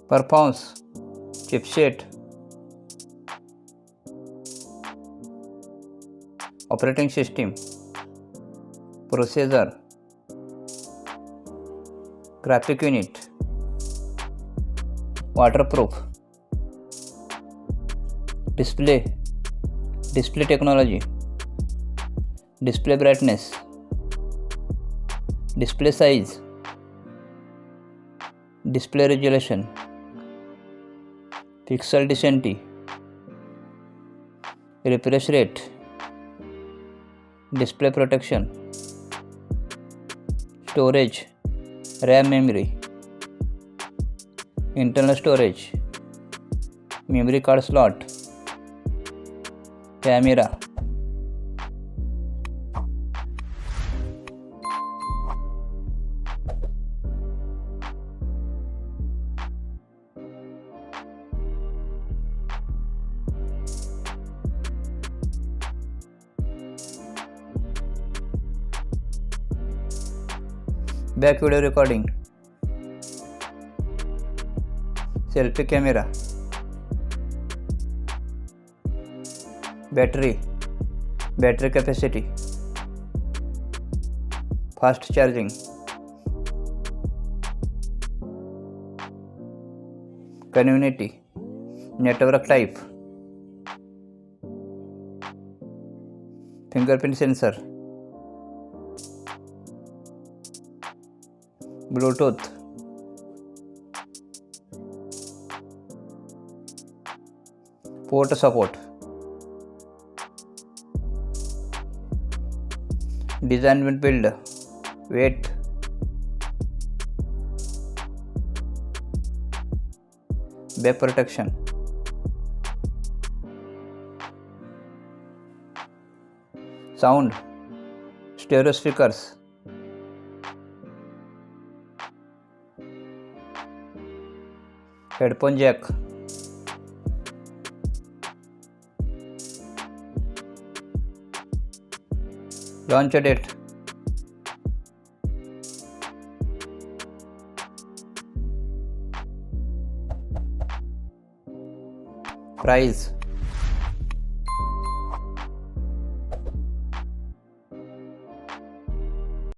performance, chipset, operating system, processor, graphic unit, waterproof, display technology, display brightness, display size, display resolution, pixel density, refresh rate, display protection, storage, RAM memory, internal storage, memory card slot, camera, back video recording, selfie camera, battery capacity, fast charging, community, network type, fingerprint sensor, Bluetooth, port support, design and build, weight, back protection, sound, stereo speakers, headphone jack, launch date, price,